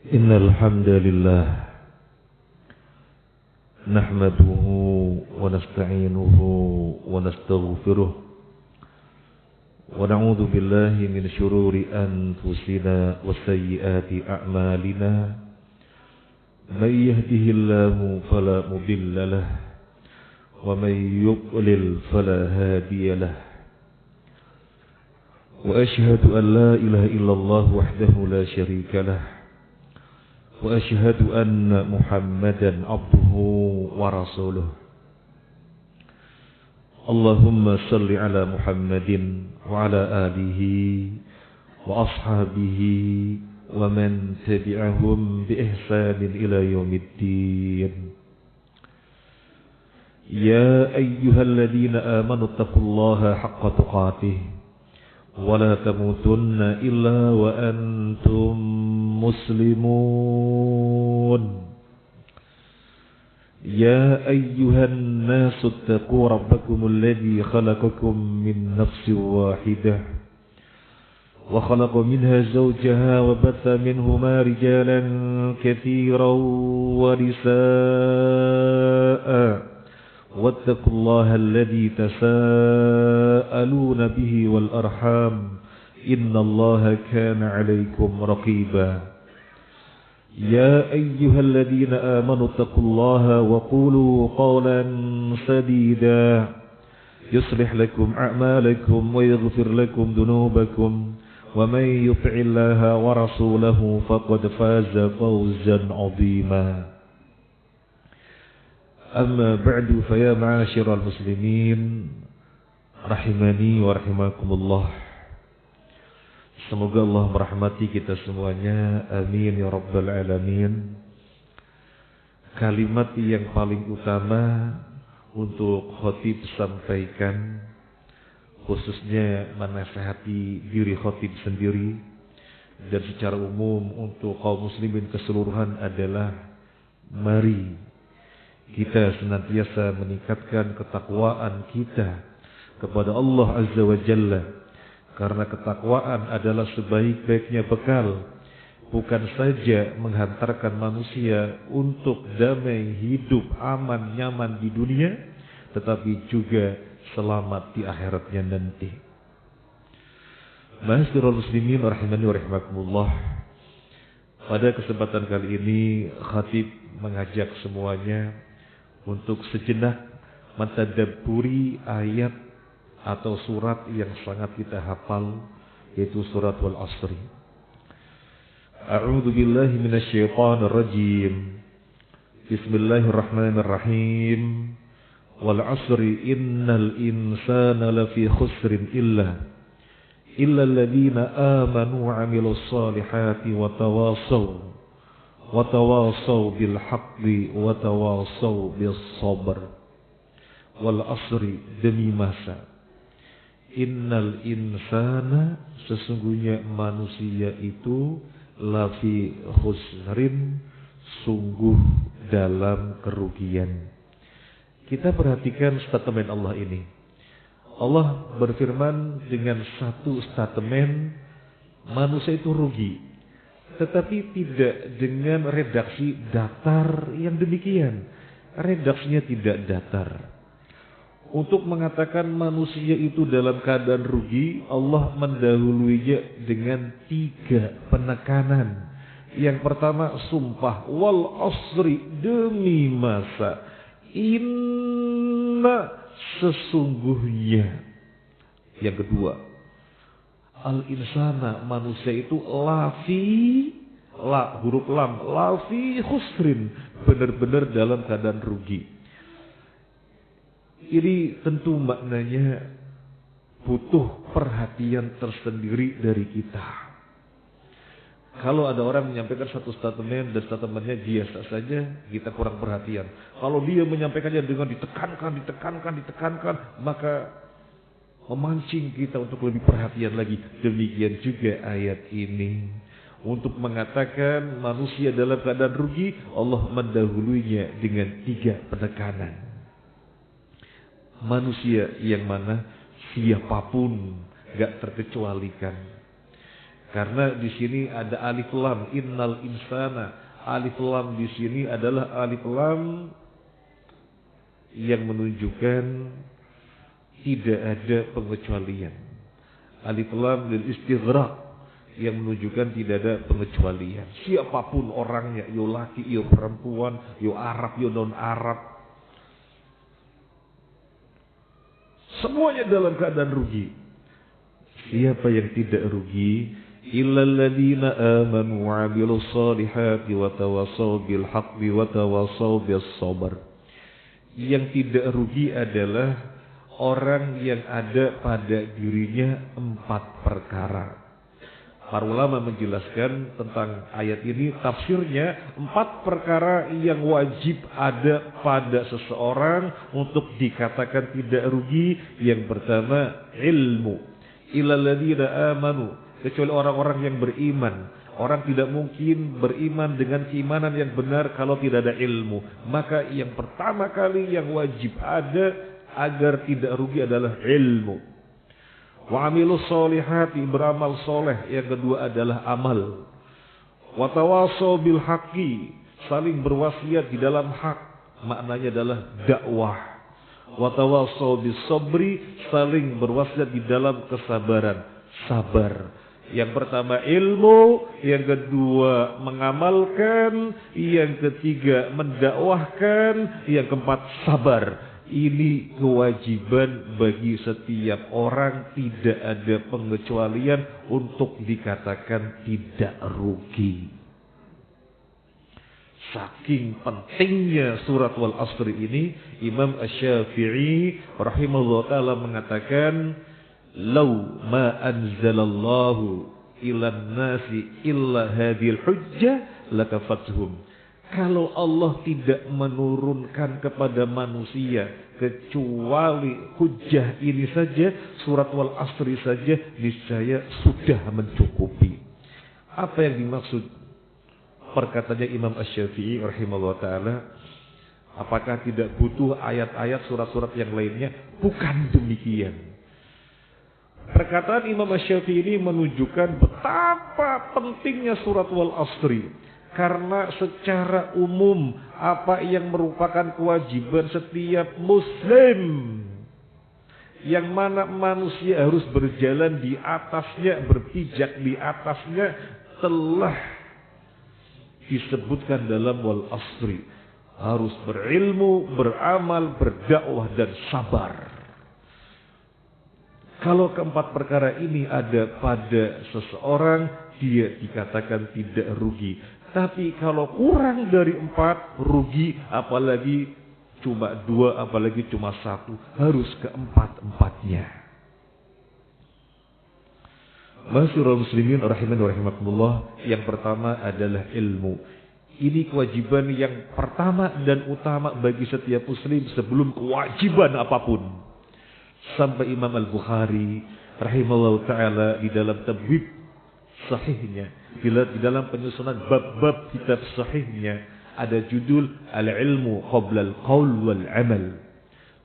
Innal hamdalillah nahmaduhu wa nasta'inuhu wa nastaghfiruh wa na'udzu billahi min shururi anfusina wa sayyiati a'malina may yahdihillahu fala mudilla lahu wa may yudlil fala hadiya lahu wa ashhadu an la ilaha illallah wahdahu la syarika lahu وأشهد أن محمدا عبده ورسوله اللهم صل على محمد وعلى آله وأصحابه ومن تبعهم بإحسان إلى يوم الدين يا أيها الذين آمنوا اتقوا الله حق تقاته ولا تموتن إلا وأنتم مسلمون يا أيها الناس اتقوا ربكم الذي خلقكم من نفس واحدة وخلق منها زوجها وبث منهما رجالا كثيرا ونساء واتقوا الله الذي تساءلون به والأرحام إن الله كان عليكم رقيبا يا أيها الذين آمنوا اتقوا الله وقولوا قولا سديدا يصلح لكم أعمالكم ويغفر لكم ذنوبكم ومن يطع الله ورسوله فقد فاز فوزا عظيما أما بعد فيا معاشر المسلمين رحمني ورحمكم الله. Semoga Allah merahmati kita semuanya. Amin ya rabbal alamin. Kalimat yang paling utama untuk khatib sampaikan, khususnya menasihati diri khatib sendiri dan secara umum untuk kaum muslimin keseluruhan adalah mari kita senantiasa meningkatkan ketakwaan kita kepada Allah Azza wa Jalla, karena ketakwaan adalah sebaik-baiknya bekal, bukan saja menghantarkan manusia untuk damai hidup aman nyaman di dunia, tetapi juga selamat di akhiratnya nanti. Ma'asyiral muslimin rahimani wa rahimakumullah. Pada kesempatan kali ini khatib mengajak semuanya untuk sejenak mentadabburi ayat atau surat yang sangat kita hafal, yaitu surat Wal Asri. A'udzu billahi minasyaitonir rajim. Bismillahirrahmanirrahim. Wal asri innal insana lafi khusrin illa alladziina aamanu wa 'amilus solihati wa tawasaw bil haqqi wa tawasaw bis sabr. Wal asri, demi masa, innal insana, sesungguhnya manusia itu, lafi khusrin, sungguh dalam kerugian. Kita perhatikan statement Allah ini. Allah berfirman dengan satu statement, manusia itu rugi, tetapi tidak dengan redaksi datar yang demikian. Redaksinya tidak datar. Untuk mengatakan manusia itu dalam keadaan rugi, Allah mendahuluinya dengan 3 penekanan. Yang pertama, sumpah, wal asri, demi masa, inna, sesungguhnya. Yang kedua, al insana, manusia itu lafi, huruf lam, lafi khusrin, benar-benar dalam keadaan rugi. Ini tentu maknanya butuh perhatian tersendiri dari kita. Kalau ada orang menyampaikan satu statement dan statementnya biasa saja, kita kurang perhatian. Kalau dia menyampaikannya dengan ditekankan, maka memancing kita untuk lebih perhatian lagi. Demikian juga ayat ini. Untuk mengatakan manusia dalam keadaan rugi, Allah mendahulunya dengan 3 penekanan. Manusia yang mana siapapun, gak terkecualikan. Karena di sini ada alif lam, innal insana. Alif lam di sini adalah alif lam yang menunjukkan tidak ada pengecualian. Alif lam lil istighraq yang menunjukkan tidak ada pengecualian. Siapapun orangnya, yo laki, yo perempuan, yo Arab, yo non Arab, semuanya dalam keadaan rugi. Siapa yang tidak rugi? Illal ladzina amanu wa 'amilus solihati wa tawassaw bil haqqi wa tawassaw bis sabr. Yang tidak rugi adalah orang yang ada pada dirinya 4 perkara. Para ulama menjelaskan tentang ayat ini, tafsirnya 4 perkara yang wajib ada pada seseorang untuk dikatakan tidak rugi. Yang pertama, ilmu. Illal ladzina amanu, kecuali orang-orang yang beriman. Orang tidak mungkin beriman dengan keimanan yang benar kalau tidak ada ilmu. Maka yang pertama kali yang wajib ada agar tidak rugi adalah ilmu. Wa 'amilus solihati, beramal soleh. Yang kedua adalah amal. Wa tawassaw bil haqqi, saling berwasiat di dalam hak. Maknanya adalah dakwah. Wa tawassaw bis sabri, saling berwasiat di dalam kesabaran, sabar. Yang pertama ilmu, yang kedua mengamalkan, yang ketiga mendakwahkan, yang keempat sabar. Ini kewajiban bagi setiap orang, tidak ada pengecualian untuk dikatakan tidak rugi. Saking pentingnya surat Wal Asr ini, Imam Asy-Syafi'i rahimahullah ta'ala mengatakan, "Law ma anzalallahu ilan nasi illa hadhil hujjah lakafathum." Kalau Allah tidak menurunkan kepada manusia kecuali hujjah ini saja, surat Wal Asri saja, niscaya sudah mencukupi. Apa yang dimaksud perkataannya Imam Asy-Syafi'i rahimahullah ta'ala? Apakah tidak butuh ayat-ayat surat-surat yang lainnya? Bukan demikian. Perkataan Imam Asy-Syafi'i ini menunjukkan betapa pentingnya surat Wal Asri. Karena secara umum apa yang merupakan kewajiban setiap muslim, yang mana manusia harus berjalan di atasnya, berpijak di atasnya, telah disebutkan dalam Wal Asri. Harus berilmu, beramal, berdakwah dan sabar. Kalau keempat perkara ini ada pada seseorang, dia dikatakan tidak rugi. Tapi kalau kurang dari 4, rugi. Apalagi cuma 2, apalagi cuma 1. Harus keempat-empatnya. Masyurul muslimin rahimani wa rahimakumullah. Yang pertama adalah ilmu. Ini kewajiban yang pertama dan utama bagi setiap muslim sebelum kewajiban apapun. Sampai Imam Al-Bukhari rahimahullah ta'ala di dalam tabwib sahihnya, di dalam penyusunan bab-bab kitab sahihnya, ada judul Al-Ilmu Qabla Al-Qaul Wal-Amal.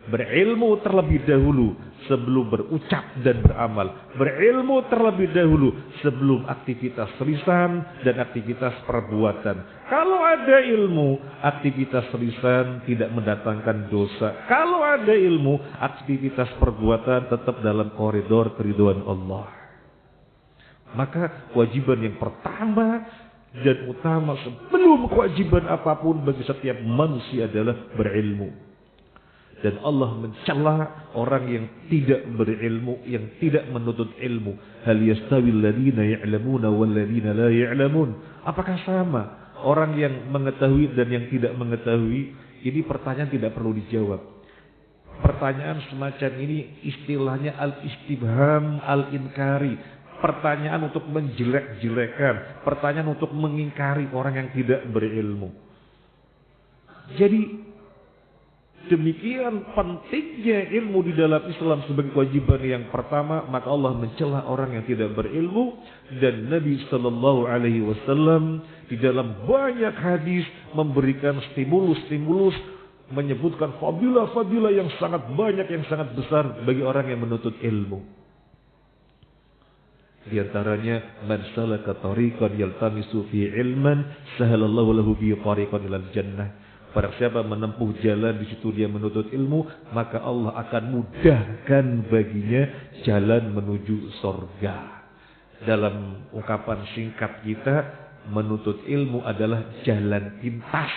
Berilmu terlebih dahulu sebelum berucap dan beramal. Berilmu terlebih dahulu sebelum aktivitas lisan dan aktivitas perbuatan. Kalau ada ilmu, aktivitas lisan tidak mendatangkan dosa. Kalau ada ilmu, aktivitas perbuatan tetap dalam koridor keridhaan Allah. Maka kewajiban yang pertama dan utama sebelum kewajiban apapun bagi setiap manusia adalah berilmu. Dan Allah mencela orang yang tidak berilmu, yang tidak menuntut ilmu. Hal yastawil ladzina ya'lamuna wal ladzina la ya'lamun. Apakah sama orang yang mengetahui dan yang tidak mengetahui? Ini pertanyaan tidak perlu dijawab. Pertanyaan semacam ini istilahnya al-istibham al-inkari. Pertanyaan untuk menjelek-jelekan, pertanyaan untuk mengingkari orang yang tidak berilmu. Jadi demikian pentingnya ilmu di dalam Islam sebagai kewajiban yang pertama, maka Allah mencela orang yang tidak berilmu. Dan Nabi Sallallahu Alaihi Wasallam di dalam banyak hadis memberikan stimulus-stimulus, menyebutkan fadilah-fadilah yang sangat banyak, yang sangat besar bagi orang yang menuntut ilmu. Di antaranya, man salaka tariqan yaltamisu fi ilman, sahalallahu lahu bi tariqan ilal jannah. Barang siapa menempuh jalan di situ dia menuntut ilmu, maka Allah akan mudahkan baginya jalan menuju surga. Dalam ungkapan singkat kita, menuntut ilmu adalah jalan pintas,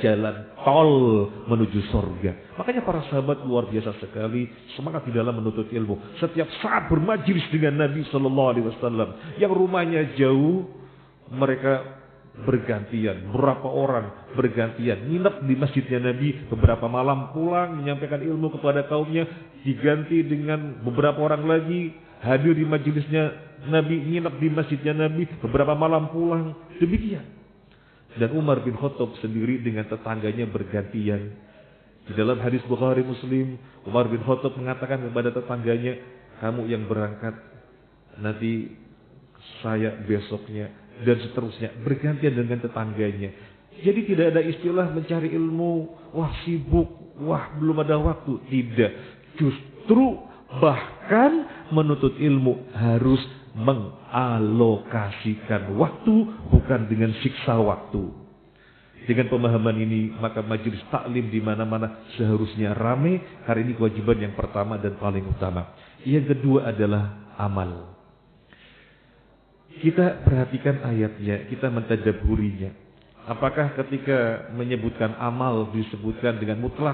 jalan tol menuju surga. Makanya para sahabat luar biasa sekali semangat di dalam menuntut ilmu. Setiap saat bermajelis dengan Nabi Sallallahu Alaihi Wasallam. Yang rumahnya jauh, mereka bergantian, berapa orang bergantian nginep di masjidnya Nabi, beberapa malam pulang menyampaikan ilmu kepada kaumnya, diganti dengan beberapa orang lagi hadir di majelisnya Nabi, nginep di masjidnya Nabi, beberapa malam pulang, demikian. Dan Umar bin Khattab sendiri dengan tetangganya bergantian. Di dalam hadis Bukhari Muslim, Umar bin Khattab mengatakan kepada tetangganya, kamu yang berangkat, nanti saya besoknya, dan seterusnya, bergantian dengan tetangganya. Jadi tidak ada istilah mencari ilmu, wah sibuk, wah belum ada waktu. Tidak, justru bahkan menuntut ilmu harus mengalokasikan waktu, bukan dengan siksa waktu. Dengan pemahaman ini, maka majelis taklim di mana-mana seharusnya ramai. Hari ini kewajiban yang pertama dan paling utama. Yang kedua adalah amal. Kita perhatikan ayatnya, kita mentadabburinya. Apakah ketika menyebutkan amal disebutkan dengan mutlak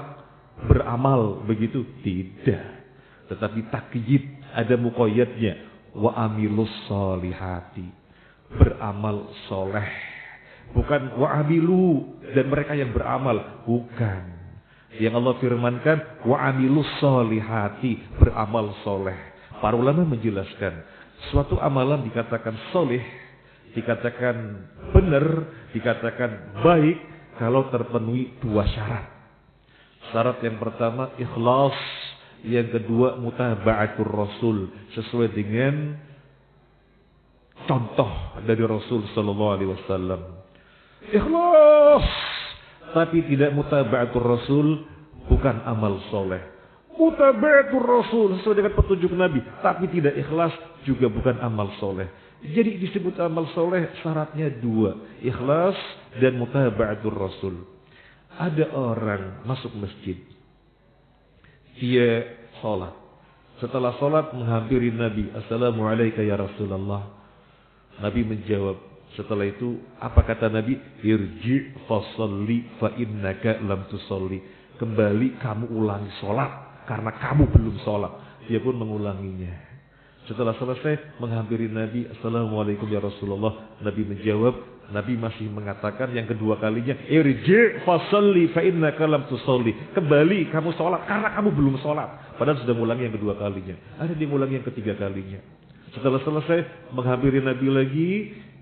beramal begitu? Tidak. Tetapi takyid, ada muqayyadnya. Wa amilus solihati, beramal soleh. Bukan wa amilu dan mereka yang beramal, bukan. Yang Allah firmankan wa amilus solihati, beramal soleh. Para ulama menjelaskan, suatu amalan dikatakan soleh, dikatakan benar, dikatakan baik kalau terpenuhi dua syarat. Syarat yang pertama ikhlas, yang kedua mutaba'atur Rasul, sesuai dengan contoh dari Rasul Sallallahu Alaihi Wasallam. Ikhlas tapi tidak mutaba'atur Rasul, bukan amal soleh. Mutaba'atur Rasul sesuai dengan petunjuk Nabi, tapi tidak ikhlas, juga bukan amal soleh. Jadi disebut amal soleh syaratnya dua, ikhlas dan mutaba'atur Rasul. Ada orang masuk masjid, dia sholat. Setelah sholat menghampiri Nabi, Assalamualaikum ya Rasulullah. Nabi menjawab. Setelah itu apa kata Nabi? Irji fasalli fa innaka lam tusalli. Kembali kamu ulangi sholat, karena kamu belum sholat. Dia pun mengulanginya. Setelah selesai menghampiri Nabi, Assalamualaikum ya Rasulullah. Nabi menjawab. Nabi masih mengatakan yang kedua kalinya, irji fasalli fa innaka lam tusalli. Kembali kamu sholat karena kamu belum sholat. Padahal sudah mengulangi yang kedua kalinya. Ada yang mengulangi yang ketiga kalinya. Setelah selesai menghampiri Nabi lagi,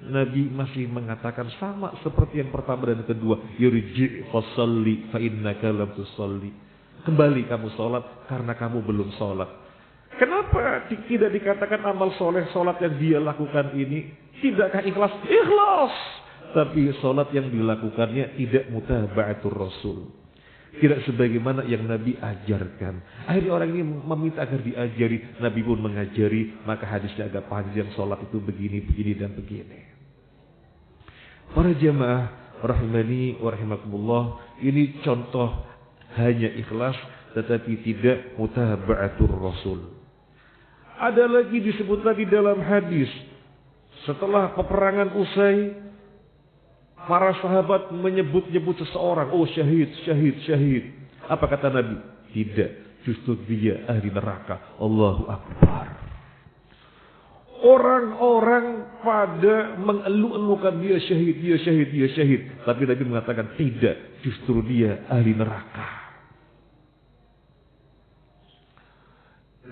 Nabi masih mengatakan sama seperti yang pertama dan kedua, irji fasalli fa innaka lam tusalli. Kembali kamu sholat karena kamu belum sholat. Kenapa tidak dikatakan amal soleh, sholat yang dia lakukan ini tidakkah ikhlas? Ikhlas, tapi sholat yang dilakukannya tidak mutaba'atur Rasul, tidak sebagaimana yang Nabi ajarkan. Akhirnya orang ini meminta agar diajari, Nabi pun mengajari. Maka hadisnya agak panjang, sholat itu begini, begini dan begini. Para jamaah rahimani wa rahimakumullah, ini contoh hanya ikhlas tetapi tidak mutaba'atur Rasul. Ada lagi disebut tadi dalam hadis, setelah peperangan usai, para sahabat menyebut-nyebut seseorang, oh syahid, syahid, syahid. Apa kata Nabi? Tidak, justru dia ahli neraka. Allahu Akbar. Orang-orang pada mengeluh-elukan dia syahid, dia syahid, dia syahid. Tapi Nabi mengatakan tidak, justru dia ahli neraka.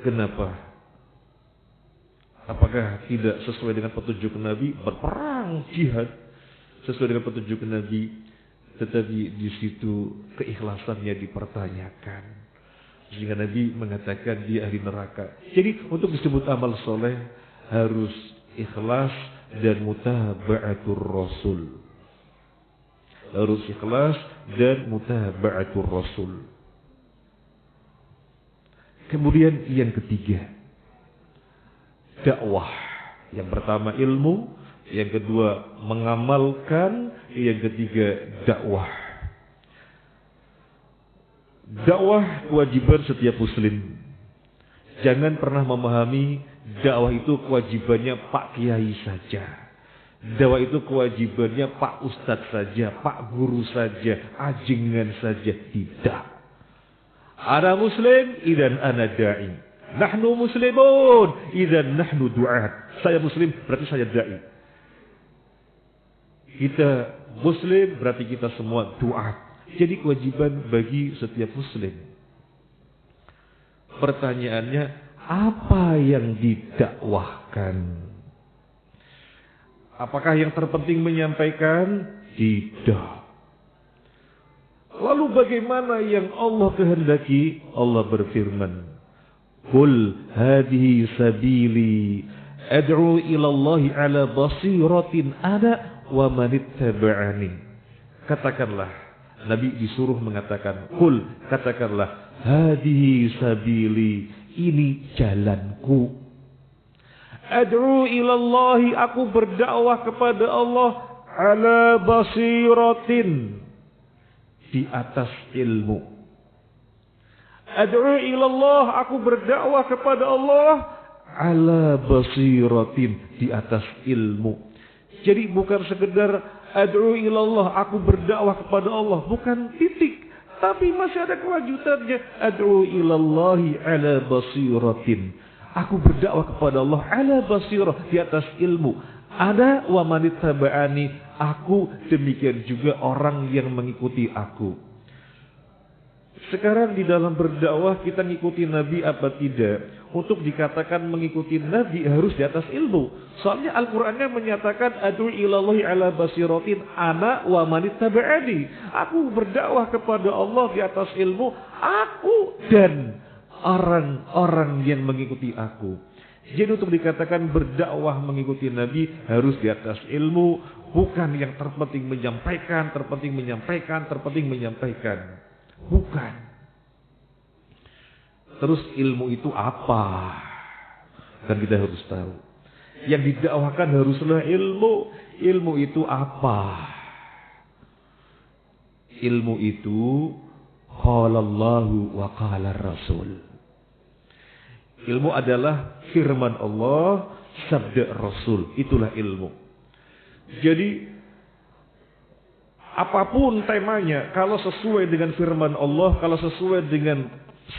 Kenapa? Apakah tidak sesuai dengan petunjuk Nabi berperang jihad sesuai dengan petunjuk Nabi, tetapi di situ keikhlasannya dipertanyakan sehingga Nabi mengatakan dia ahli neraka. Jadi untuk disebut amal soleh harus ikhlas dan mutaba'atur Rasul. Harus ikhlas dan mutaba'atur Rasul. Kemudian yang ketiga, dakwah. Yang pertama ilmu, yang kedua mengamalkan, yang ketiga dakwah. Dakwah kewajiban setiap muslim. Jangan pernah memahami dakwah itu kewajibannya Pak Kiai saja. Dakwah itu kewajibannya Pak Ustadz saja, Pak Guru saja, ajengan saja. Tidak. Ana muslim, idan ana da'i. Nahnu muslimun, idan nahnu du'at. Saya muslim, berarti saya da'i. Kita muslim, berarti kita semua du'at. Jadi kewajiban bagi setiap muslim. Pertanyaannya, apa yang didakwahkan? Apakah yang terpenting menyampaikan? Tidak. Lalu bagaimana yang Allah kehendaki? Allah berfirman, Qul hadhihi sabili ad'u ila Allah ala basiratin ana wa manittaba'ani. Katakanlah, Nabi disuruh mengatakan, Qul, katakanlah, hadhihi sabili, ini jalanku. Ad'u ilallahi, aku berdakwah kepada Allah ala basiratin, di atas ilmu. Ad'u ilallah, aku berdakwah kepada Allah ala basiratin, di atas ilmu. Jadi bukan sekedar ad'u ilallah, aku berdakwah kepada Allah, bukan titik. Tapi masih ada kelanjutannya. Ad'u ilallahi ala basiratin. Aku berdakwah kepada Allah ala basirah, di atas ilmu. Ada wa manittaba'ani, aku demikian juga orang yang mengikuti aku. Sekarang di dalam berdakwah kita ngikuti Nabi apa tidak? Untuk dikatakan mengikuti Nabi harus di atas ilmu. Soalnya Al-Qur'annya menyatakan ad'u ilallahi ala basiratin ana wa manittaba'ani. Aku berdakwah kepada Allah di atas ilmu, aku dan orang-orang yang mengikuti aku. Jadi untuk dikatakan berdakwah mengikuti Nabi harus di atas ilmu, bukan yang terpenting menyampaikan, terpenting menyampaikan. Bukan. Terus ilmu itu apa? Kan kita harus tahu. Yang didakwakan haruslah ilmu. Ilmu itu apa? Ilmu itu qala Allahu wa qala Rasul. Ilmu adalah firman Allah, sabda Rasul. Itulah ilmu. Jadi apapun temanya, kalau sesuai dengan firman Allah, kalau sesuai dengan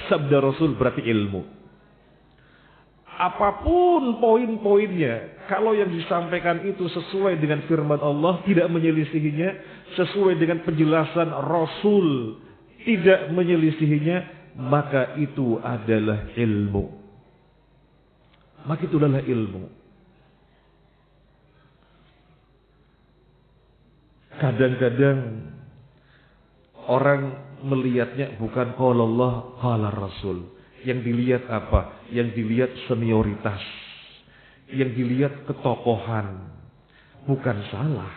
sabda Rasul, berarti ilmu. Apapun poin-poinnya, kalau yang disampaikan itu sesuai dengan firman Allah, tidak menyelisihinya, sesuai dengan penjelasan Rasul, tidak menyelisihinya, maka itu adalah ilmu. Maka itu adalah ilmu. Kadang-kadang orang melihatnya bukan qala Allah, qala Rasul. Yang dilihat apa? Yang dilihat senioritas. Yang dilihat ketokohan. Bukan salah.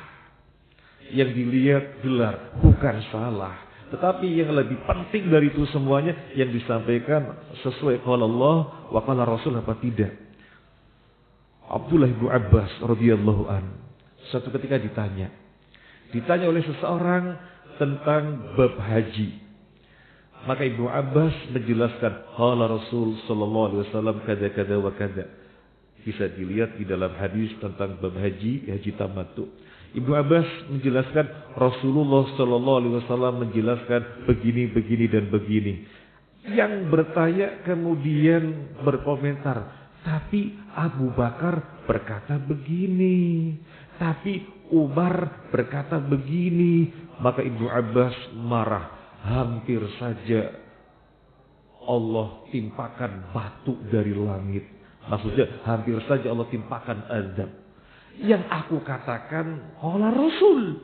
Yang dilihat gelar. Bukan salah. Tetapi yang lebih penting dari itu semuanya, yang disampaikan sesuai qala Allah wa qala Rasul apa tidak. Abdullah bin Abbas radhiyallahu an, suatu ketika ditanya oleh seseorang tentang bab haji. Maka Ibnu Abbas menjelaskan, qala Rasul sallallahu alaihi wasallam kada wa kada. Bisa dilihat di dalam hadis tentang bab haji, haji tamattu. Ibnu Abbas menjelaskan, Rasulullah sallallahu alaihi wasallam menjelaskan begini dan begini. Yang bertanya kemudian berkomentar, tapi Abu Bakar berkata begini, tapi Umar berkata begini. Maka Ibnu Abbas marah. Hampir saja Allah timpakan batu dari langit. Maksudnya hampir saja Allah timpakan azab. Yang aku katakan qala Rasul,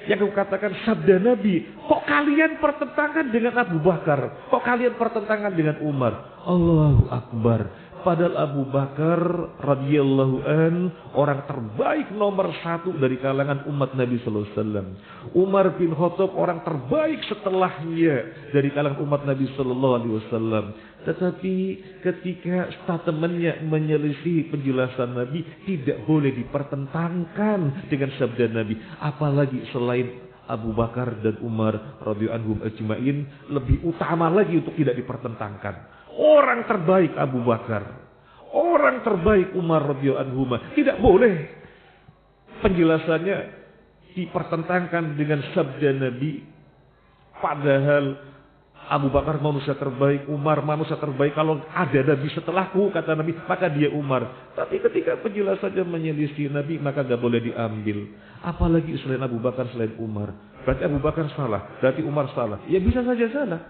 yang aku katakan sabda Nabi. Kok kalian pertentangan dengan Abu Bakar? Kok kalian pertentangan dengan Umar? Allahu Akbar. Padahal Abu Bakar radhiyallahu an orang terbaik nomor 1 dari kalangan umat Nabi sallallahu alaihi wasallam. Umar bin Khattab orang terbaik setelahnya dari kalangan umat Nabi sallallahu alaihi wasallam. Tetapi ketika statementnya menyelisih penjelasan Nabi, tidak boleh dipertentangkan dengan sabda Nabi. Apalagi selain Abu Bakar dan Umar radhiyallahu anhum ajma'in, lebih utama lagi untuk tidak dipertentangkan. Orang terbaik Abu Bakar, orang terbaik Umar radhiyallahu anhum, tidak boleh penjelasannya dipertentangkan dengan sabda Nabi. Padahal Abu Bakar manusia terbaik, Umar manusia terbaik. Kalau ada Nabi setelahku, kata Nabi, maka dia Umar. Tapi ketika penjelasannya menyelisih Nabi, maka gak boleh diambil. Apalagi selain Abu Bakar, selain Umar. Berarti Abu Bakar salah, berarti Umar salah. Ya bisa saja salah.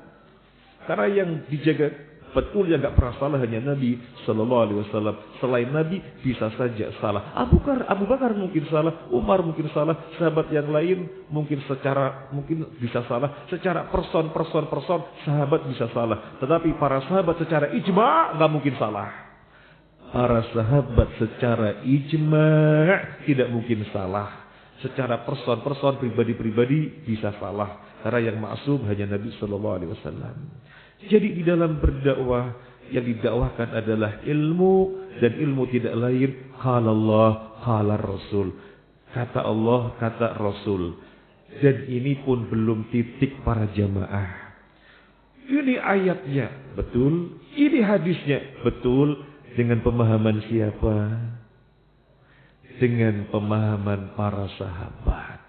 Karena yang dijaga betul yang gak pernah salah hanya Nabi Sallallahu Alaihi Wasallam. Selain Nabi bisa saja salah. Abu Bakar mungkin salah, Umar mungkin salah, sahabat yang lain mungkin bisa salah. Secara person sahabat bisa salah. Tetapi para sahabat secara ijma' gak mungkin salah. Para sahabat secara ijma' tidak mungkin salah. Secara person pribadi bisa salah. Karena yang ma'sum hanya Nabi Sallallahu Alaihi Wasallam. Jadi di dalam berdakwah yang didakwahkan adalah ilmu, dan ilmu tidak lain qala Allah, qala Rasul. Kata Allah, kata Rasul. Dan ini pun belum titik para jamaah. Ini ayatnya betul, ini hadisnya betul, dengan pemahaman siapa? Dengan pemahaman para sahabat.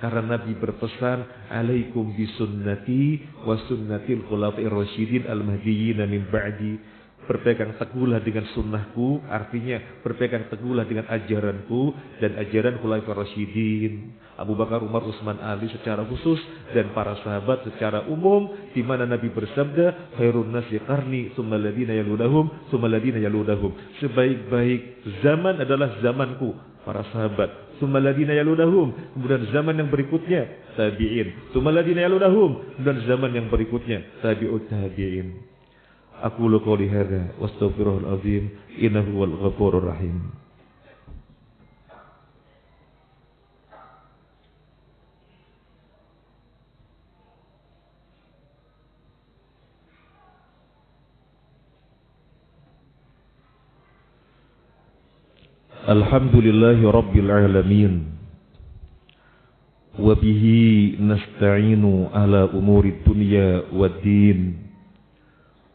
Karena Nabi berpesan, alaikum bisunnati wa sunnatil khulafa'ir rasyidin al-mahdiyyin min ba'di. Berpegang teguhlah dengan sunnahku, artinya berpegang teguhlah dengan ajaranku dan ajaran khulafa'ir rasyidin. Abu Bakar, Umar, Utsman, Ali secara khusus dan para sahabat secara umum, di mana Nabi bersabda, khairun nasi qarni tsumma alladziina yalunahum tsumma alladziina yalunahum. Sebaik-baik zaman adalah zamanku, para sahabat. Tsumma alladziina yalunahum, kemudian zaman yang berikutnya tabi'in. Tsumma alladziina yalunahum, kemudian zaman yang berikutnya tabi'ut tabi'in. Aqulu qouli hadza wastaghfirullahal azim innahu wal ghafurur rahim. Alhamdulillahi rabbil alamin. Wa bihi nasta'inu ala umuri dunya waddin.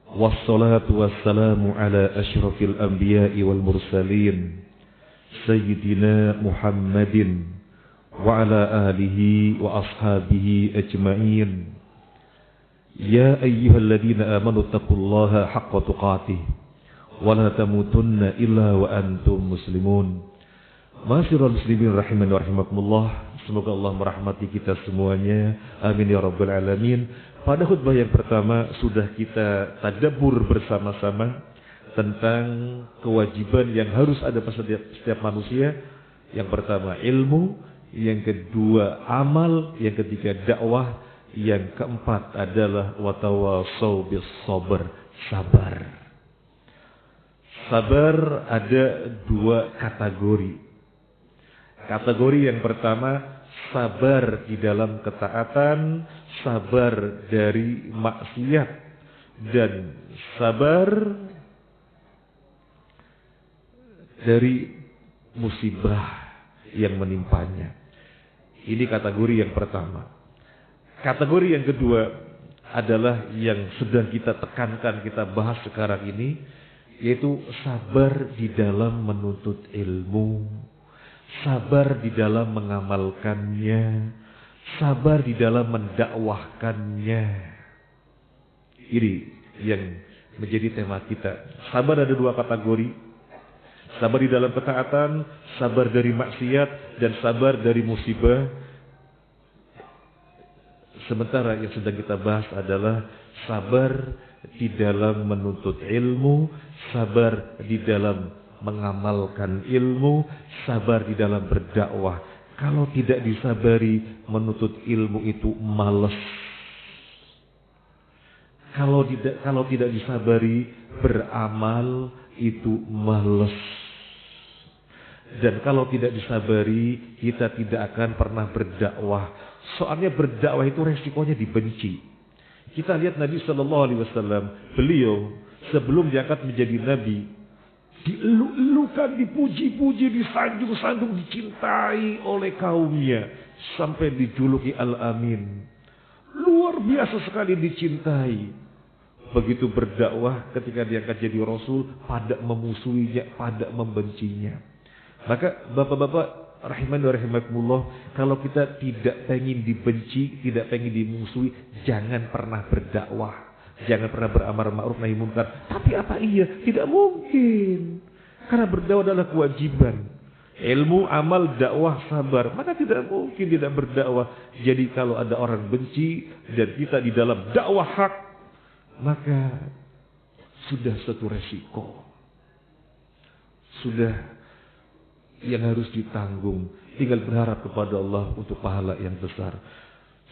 Wassalatu wassalamu ala asyrafil anbiya'i wal mursalin Sayyidina Muhammadin wa ala alihi wa ashabihi ajma'in. Ya ayyuhalladzina amanu taqullaha haqqa tuqatih wa la tamutunna illa wa antum muslimun. Ma'asyiral muslimin rahimani wa rahimakumullah. Semoga Allah merahmati kita semuanya. Amin ya rabbal alamin. Pada khutbah yang pertama sudah kita tadabbur bersama-sama tentang kewajiban yang harus ada pada setiap manusia. Yang pertama ilmu, yang kedua amal, yang ketiga dakwah, yang keempat adalah watawasau bis sabr, sabar. Sabar ada dua kategori. Kategori yang pertama sabar di dalam ketaatan, sabar dari maksiat, dan sabar dari musibah yang menimpanya. Ini kategori yang pertama. Kategori yang kedua adalah yang sedang kita tekankan, kita bahas sekarang ini, yaitu sabar di dalam menuntut ilmu, sabar di dalam mengamalkannya, sabar di dalam mendakwahkannya. Ini yang menjadi tema kita. Sabar ada dua kategori. Sabar di dalam ketaatan, sabar dari maksiat, dan sabar dari musibah. Sementara yang sedang kita bahas adalah sabar di dalam menuntut ilmu, sabar di dalam mengamalkan ilmu, sabar di dalam berdakwah. Kalau tidak disabari, menuntut ilmu itu malas. Kalau tidak disabari, beramal itu malas. Dan kalau tidak disabari, kita tidak akan pernah berdakwah. Soalnya berdakwah itu resikonya dibenci. Kita lihat Nabi Shallallahu Alaihi Wasallam, beliau sebelum diangkat menjadi Nabi, dielu-elukan, dipuji-puji, disanjung-sanjung, dicintai oleh kaumnya, sampai dijuluki Al-Amin. Luar biasa sekali dicintai. Begitu berdakwah, ketika diangkat jadi Rasul, pada memusuhinya, pada membencinya. Maka bapak-bapak rahimani wa rahimakumullah, kalau kita tidak pengen dibenci, tidak pengen dimusuhi, jangan pernah berdakwah, jangan pernah beramar ma'ruf nahi munkar. Tapi apa iya? Tidak mungkin. Karena berdakwah adalah kewajiban. Ilmu, amal, dakwah, sabar. Maka tidak mungkin tidak berdakwah. Jadi kalau ada orang benci dan kita di dalam dakwah hak, maka sudah satu resiko. Sudah yang harus ditanggung. Tinggal berharap kepada Allah untuk pahala yang besar.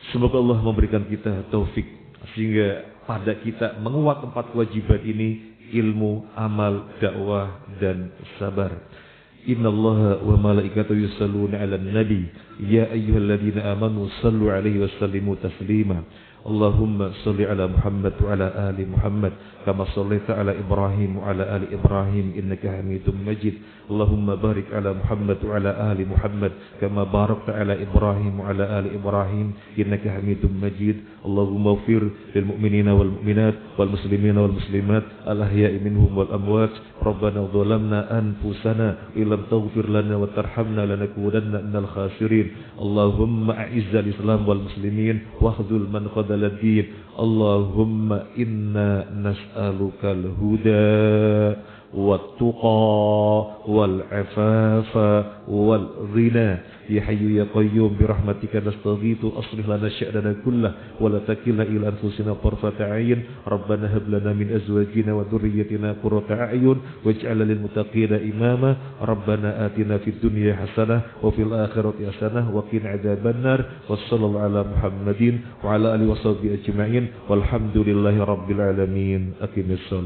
Semoga Allah memberikan kita taufik sehingga pada kita menguat 4 kewajiban ini: ilmu, amal, dakwah, dan sabar. Innallaha wa malaikatahu yusalluna 'alan nabi ya ayyuhalladzina amanu sallu 'alaihi wa sallimu taslima. Allahumma salli ala Muhammad wa ala ali Muhammad kama sallaita ala Ibrahim wa ala ali Ibrahim innaka Hamidum Majid. Allahumma barik ala Muhammad wa ala ali Muhammad kama barakta ala Ibrahim wa ala ali Ibrahim innaka Hamidum Majid. Allahumma ighfir lil mu'minina wal mu'minat wal muslimina wal muslimat al ahya'i minhum wal amwat. Rabbana dhalamna anfusana illam taghfir lana wa tarhamna lanakunanna minal khasirin. Allahumma a'izzal Islam wal muslimin wa khudhul man khadha الدين. اللهم إنا نسألك الهدى والتقى والعفاف والغنى يا حي يا قيوم برحمتك نستغيث أصلح لنا شأننا كله ولا تكلنا إلى أنفسنا طرفة عين. ربنا هب لنا من أزواجنا وذريتنا قرة أعين واجعلنا للمتقين إماما. ربنا آتنا في الدنيا حسنة وفي الآخرة حسنة وقنا عذاب النار. وصلى الله على محمد وعلى آله وصحبه أجمعين والحمد لله رب العالمين. أقم الصلاة.